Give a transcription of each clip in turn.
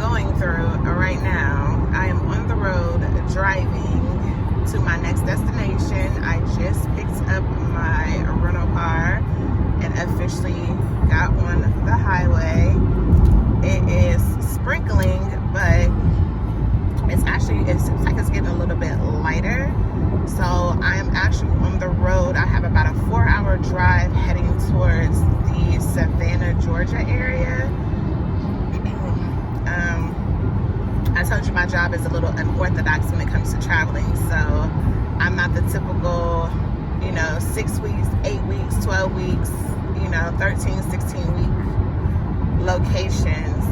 going through right now. I am on the road driving to my next destination. I just picked up my rental car and officially got on the highway. It is sprinkling, but it seems like it's getting a little bit lighter. So I am actually on the road. I have about a 4-hour drive heading towards the Savannah, Georgia area. I told you my job is a little unorthodox when it comes to traveling. So I'm not the typical, 6 weeks, 8 weeks, 12 weeks, 13, 16 week locations.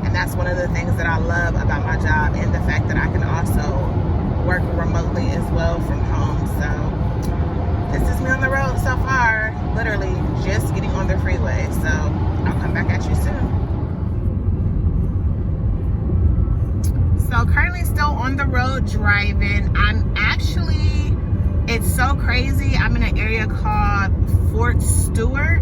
And that's one of the things that I love about my job, and the fact that I can also work remotely as well from home. So this is me on the road so far, literally just getting on the freeway. So I'll come back at you soon. So currently still on the road driving. It's so crazy. I'm in an area called Fort Stewart,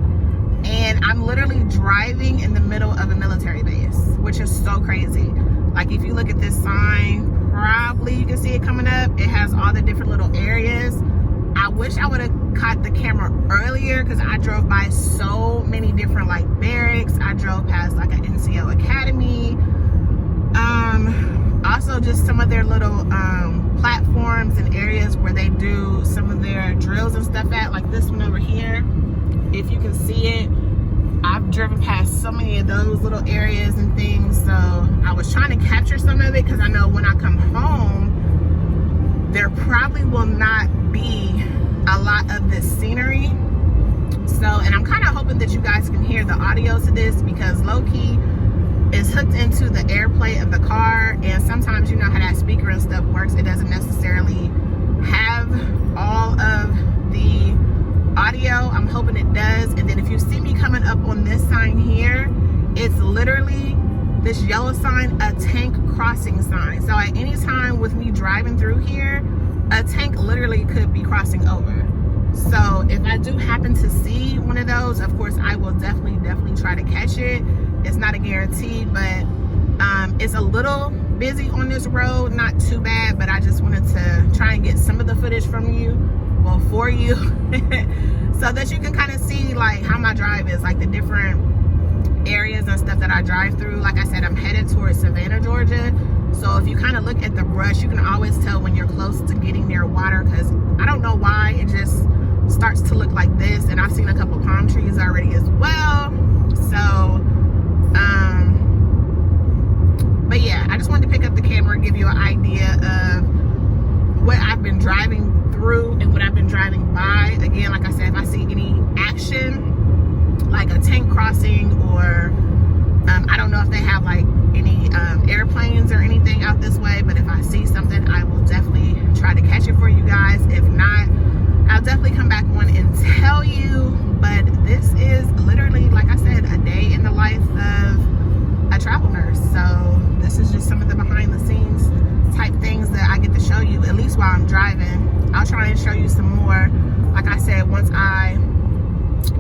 and I'm literally driving in the middle of a military base, which is so crazy. Like, if you look at this sign, probably you can see it coming up. It has all the different little areas. I wish I would have caught the camera earlier, because I drove by so many different barracks. I drove past an NCO academy. Also just some of their little platforms and areas where they do some of their drills and stuff at, like this one over here. If you can see it, I've driven past so many of those little areas and things. So I was trying to capture some of it, because I know when I come home, there probably will not be a lot of this scenery. So, and I'm kind of hoping that you guys can hear the audio to this, because low-key is hooked into the AirPlay of the car, and sometimes you know how that speaker and stuff works. It doesn't necessarily have all of the audio. I'm hoping it does. And then if you see me coming up on this sign here, it's literally this yellow sign, a tank crossing sign. So at any time with me driving through here, a tank literally could be crossing over. So if I do happen to see one of those, of course I will definitely try to catch it. It's not a guarantee, but it's a little busy on this road. Not too bad, but I just wanted to try and get some of the footage from you, well, for you, so that you can kind of see how my drive is, the different areas and stuff that I drive through. Like I said, I'm headed towards Savannah, Georgia. So if you kind of look at the brush, you can always tell when you're close to getting near water, because I don't know why it just starts to look like this. And I've seen a couple palm trees already as well. So but yeah, I just wanted to pick up the camera and give you an idea of what I've been driving through and what I've been driving by. Again, like I said, if I see any action, like a tank crossing, or I don't know if they have any airplanes or anything out this way, but if I see something, I will definitely try to catch it for you guys. If not, I'll definitely come back on and tell you. But this is literally, like I said, a day in the life of a travel nurse. So this is just some of the behind the scenes type things that I get to show you, at least while I'm driving. I'll try and show you some more, like I said, once I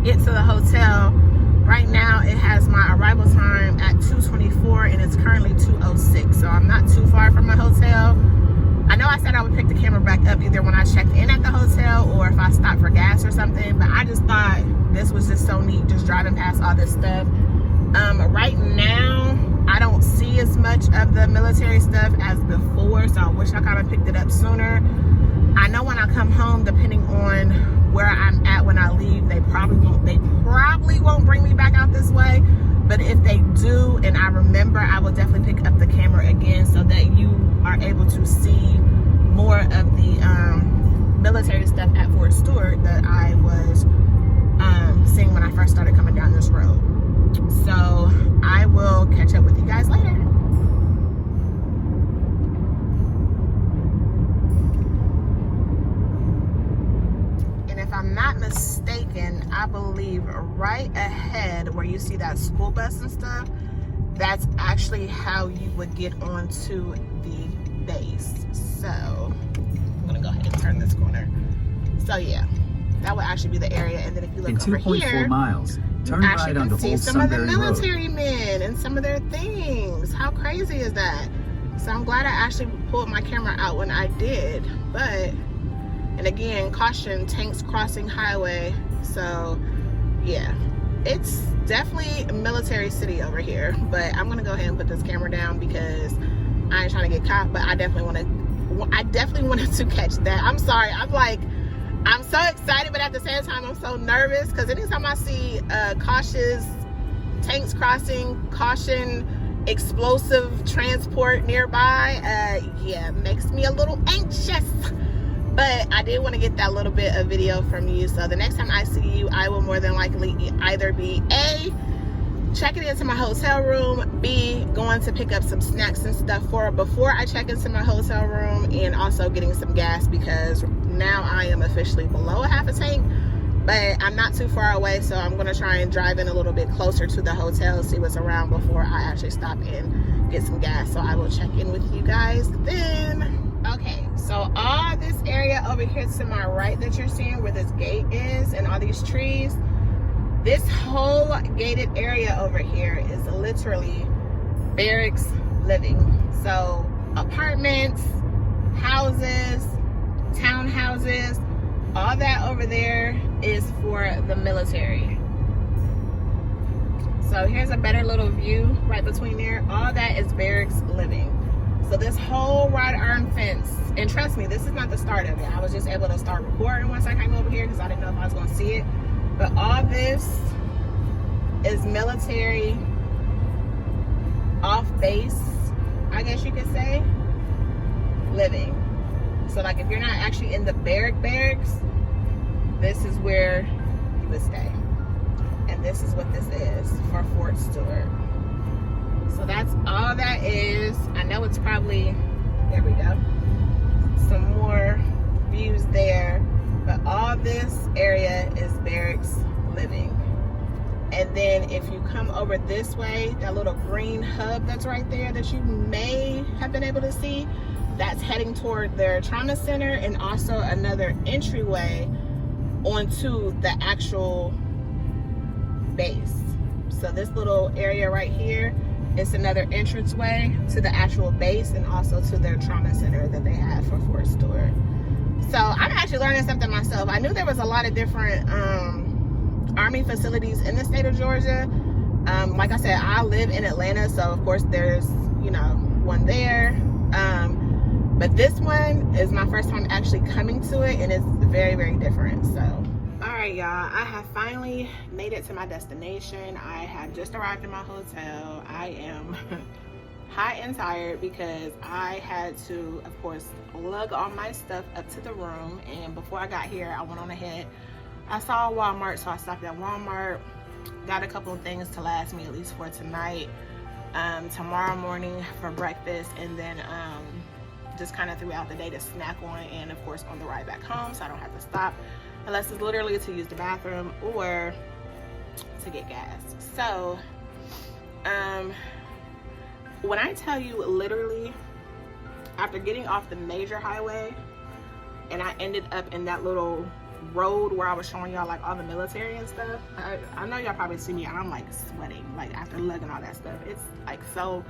get to the hotel. Right now it has my arrival time at 2:24, and it's currently 2:06, so I'm not too far from the hotel. I know I said I would pick the camera back up either when I checked in at the hotel or if I stopped for gas or something, but I just thought this was just so neat, just driving past all this stuff. Right now I don't see as much of the military stuff as before, so I wish I kind of picked it up sooner. I know when I come home, depending on where I'm at when I leave, they probably won't bring me back out this way. But if they do, and I remember, I will definitely pick up the camera again, so that you are able to see more of the military stuff at Fort Stewart that I was seeing when I first started coming down this road. So I will catch up with you guys later. And if I'm not mistaken, I believe right ahead where you see that school bus and stuff, that's actually how you would get onto the base. So I'm gonna go ahead and turn this corner. So yeah, that would actually be the area. And then if you look over here, 2.4 miles, Turn right onto see Old some of the Sunbury Road. military men and some of their things. How crazy is that? So I'm glad I actually pulled my camera out when I did. But, and again, caution, tanks crossing highway. So yeah, it's definitely a military city over here. But I'm gonna go ahead and put this camera down because I ain't trying to get caught. But I definitely wanted to catch that. I'm sorry, I'm so excited, but at the same time I'm so nervous because anytime I see cautious tanks crossing, caution explosive transport nearby, yeah, makes me a little anxious. But I did want to get that little bit of video from you, so the next time I see you, I will more than likely either be A, checking into my hotel room, B, going to pick up some snacks and stuff before I check into my hotel room, and also getting some gas because now I am officially below a half a tank. But I'm not too far away, so I'm going to try and drive in a little bit closer to the hotel, see what's around before I actually stop and get some gas. So I will check in with you guys then. Okay, so all this area over here to my right that you're seeing where this gate is and all these trees, this whole gated area over here is literally barracks living. So apartments, houses, townhouses, all that over there is for the military. So here's a better little view right between there. All that is barracks living. So this whole wrought iron fence, and trust me, this is not the start of it. I was just able to start recording once I came over here because I didn't know if I was going to see it. But all this is military off base, I guess you could say, living. So like if you're not actually in the barracks, this is where you would stay. And this is what this is for Fort Stewart. So that's all that is. I know it's probably, there we go, some more views there. But all this area is barracks living. And then if you come over this way, that little green hub that's right there that you may have been able to see, that's heading toward their trauma center and also another entryway onto the actual base. So this little area right here is another entranceway to the actual base and also to their trauma center that they have for Fort Stewart. So I'm actually learning something myself. I knew there was a lot of different Army facilities in the state of Georgia. Like I said, I live in Atlanta, so of course there's, you know, one there. But this one is my first time actually coming to it, and it's very, very different. So, all right, y'all, I have finally made it to my destination. I have just arrived in my hotel. I am hot and tired because I had to, of course, lug all my stuff up to the room. And before I got here, I went on ahead. I saw a Walmart, so I stopped at Walmart, got a couple of things to last me at least for tonight, tomorrow morning for breakfast, and then just kind of throughout the day to snack on, and of course on the ride back home, so I don't have to stop unless it's literally to use the bathroom or to get gas. So when I tell you, literally after getting off the major highway and I ended up in that little road where I was showing y'all like all the military and stuff, I know y'all probably see me, I'm like sweating like after lugging all that stuff. It's like so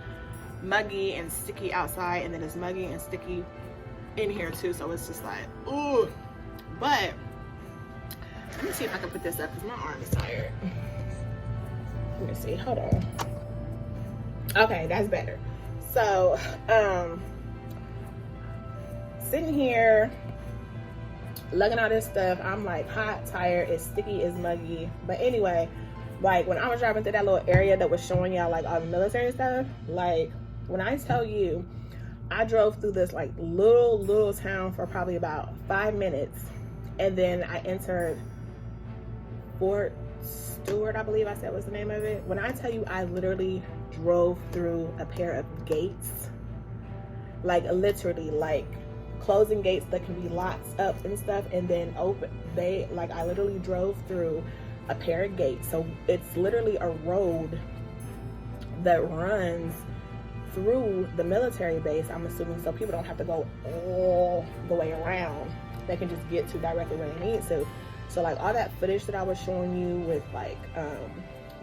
muggy and sticky outside, and then it's muggy and sticky in here too, so it's just like, ooh. But let me see if I can put this up because my arm is tired. Let me see, hold on. Okay, that's better. So sitting here lugging all this stuff, I'm like hot, tired, it's sticky, it's muggy. But anyway, like when I was driving through that little area that was showing y'all like all the military stuff, like when I tell you, I drove through this like little town for probably about 5 minutes, and then I entered Fort Stewart, I believe I said was the name of it. When I tell you, I literally drove through a pair of gates, like literally like closing gates that can be locked up and stuff and then open. I literally drove through a pair of gates. So it's literally a road that runs through the military base, I'm assuming, so people don't have to go all the way around. They can just get to directly where they need to. So like all that footage that I was showing you with like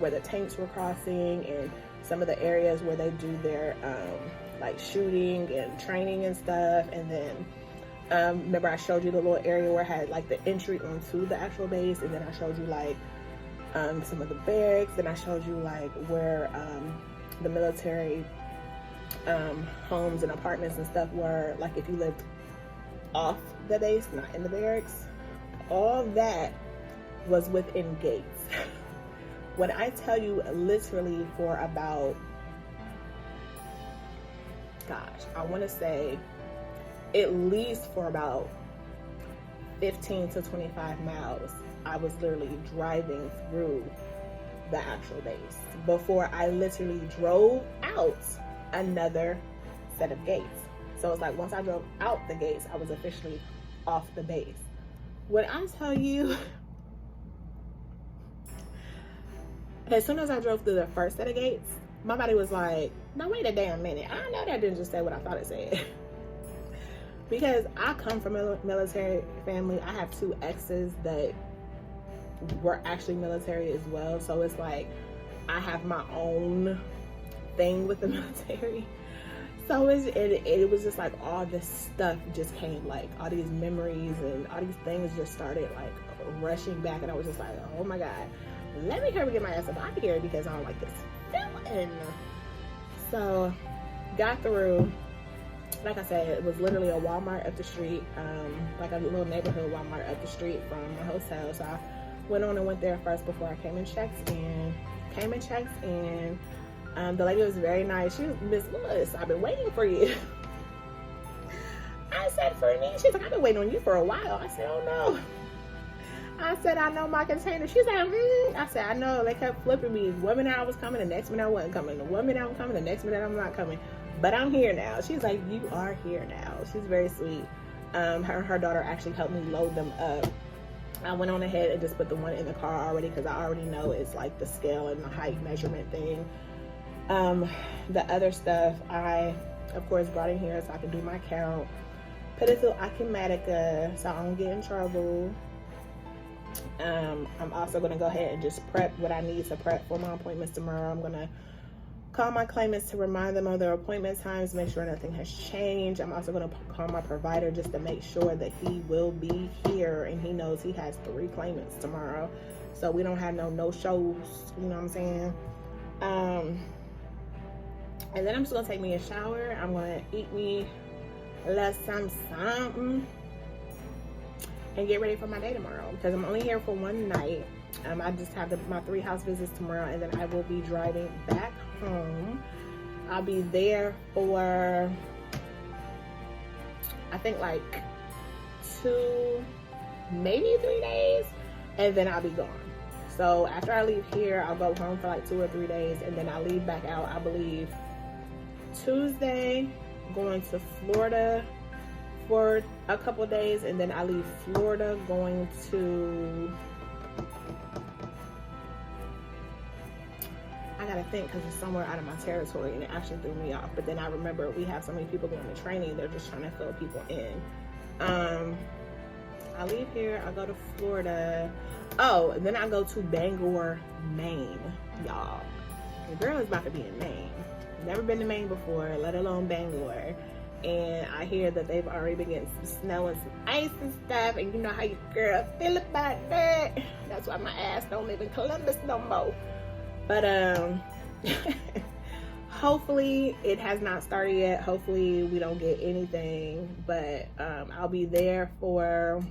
where the tanks were crossing and some of the areas where they do their like shooting and training and stuff, and then remember I showed you the little area where I had like the entry onto the actual base, and then I showed you like some of the barracks, and I showed you like where the military homes and apartments and stuff were, like if you lived off the base, not in the barracks. All that was within gates. When I tell you, literally for about, gosh, I want to say at least for about 15 to 25 miles, I was literally driving through the actual base before I literally drove out another set of gates. So it's like once I drove out the gates, I was officially off the base. When I tell you, as soon as I drove through the first set of gates, my body was like, no, wait a damn minute. I know that didn't just say what I thought it said. Because I come from a military family. I have 2 exes that were actually military as well. So it's like, I have my own thing with the military. So it was just like all this stuff just came, like all these memories and all these things just started like rushing back, and I was just like, oh my God, let me hurry get my ass up out of here because I don't like this feeling. So got through, like I said, it was literally a Walmart up the street, like a little neighborhood Walmart up the street from my hotel. So I went on and went there first before I came and checked in. The lady was very nice. She was, Miss Lewis, I've been waiting for you. I said, for me? She's like, I've been waiting on you for a while. I said, oh no. I said, I know my container. She's like, I said, I know. They kept flipping me. One minute I was coming, the next minute I wasn't coming. The 1 minute I'm coming, the next minute I'm not coming. But I'm here now. She's like, you are here now. She's very sweet. Her daughter actually helped me load them up. I went on ahead and just put the one in the car already because I already know it's like the scale and the height measurement thing. The other stuff I, of course, brought in here so I can do my count. Put it through Acumatica so I don't get in trouble. I'm also going to go ahead and just prep what I need to prep for my appointments tomorrow. I'm going to call my claimants to remind them of their appointment times, make sure nothing has changed. I'm also going to call my provider just to make sure that he will be here and he knows he has 3 claimants tomorrow. So we don't have no shows, you know what I'm saying? And then I'm just going to take me a shower. I'm going to eat me a little something and get ready for my day tomorrow because I'm only here for one night. I just have my 3 house visits tomorrow, and then I will be driving back home. I'll be there for, I think like 2, maybe 3 days, and then I'll be gone. So after I leave here, I'll go home for like 2 or 3 days, and then I'll leave back out, I believe, Tuesday, going to Florida for a couple days, and then I leave Florida going to, I gotta think because it's somewhere out of my territory and it actually threw me off. But then I remember we have so many people going to training, they're just trying to fill people in. I leave here, I go to Florida. Oh, and then I go to Bangor, Maine, y'all. The girl is about to be in Maine. Never been to Maine before, let alone Bangor. And I hear that they've already been getting some snow and some ice and stuff, and you know how your girl feel about that. That's why my ass don't live in Columbus no more. But hopefully it has not started yet. Hopefully we don't get anything, but I'll be there for,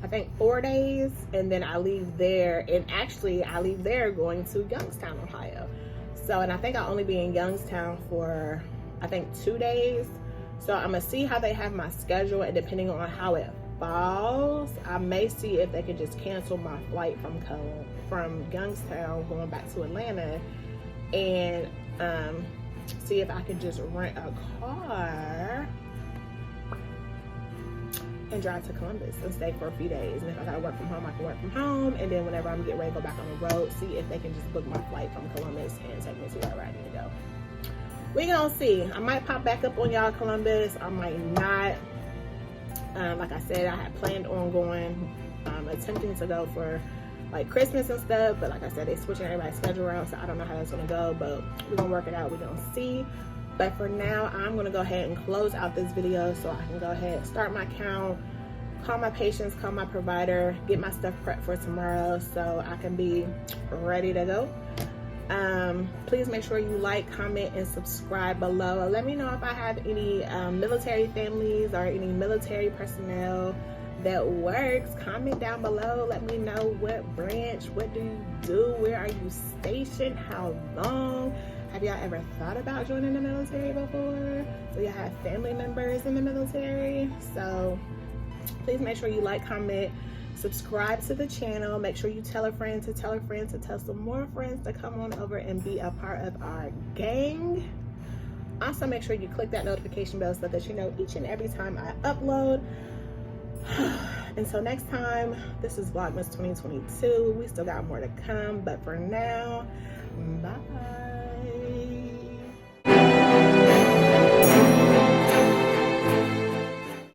I think, 4 days, and then I leave there, and actually I leave there going to Youngstown, Ohio. So, and I think I'll only be in Youngstown for, I think, 2 days. So I'm gonna see how they have my schedule, and depending on how it falls, I may see if they can just cancel my flight from Youngstown going back to Atlanta, and see if I can just rent a car and drive to Columbus and stay for a few days. And if I gotta work from home, I can work from home. And then whenever I'm getting ready to go back on the road, see if they can just book my flight from Columbus and take me to wherever I need to go. We gonna see. I might pop back up on y'all Columbus. I might not. Like I said, I had planned on going attempting to go for like Christmas and stuff, but like I said, they switching everybody's schedule around, so I don't know how that's gonna go, but we're gonna work it out. We're gonna see. But for now, I'm gonna go ahead and close out this video so I can go ahead and start my count, call my patients, call my provider, get my stuff prepped for tomorrow so I can be ready to go. Please make sure you like, comment, and subscribe below. Let me know if I have any military families or any military personnel that works. Comment down below. Let me know what branch, what do you do, where are you stationed, how long. Have y'all ever thought about joining the military before? Do y'all have family members in the military? So please make sure you like, comment, subscribe to the channel. Make sure you tell a friend to tell a friend to tell some more friends to come on over and be a part of our gang. Also, make sure you click that notification bell so that you know each and every time I upload. Until next time, this is Vlogmas 2022. We still got more to come, but for now, bye.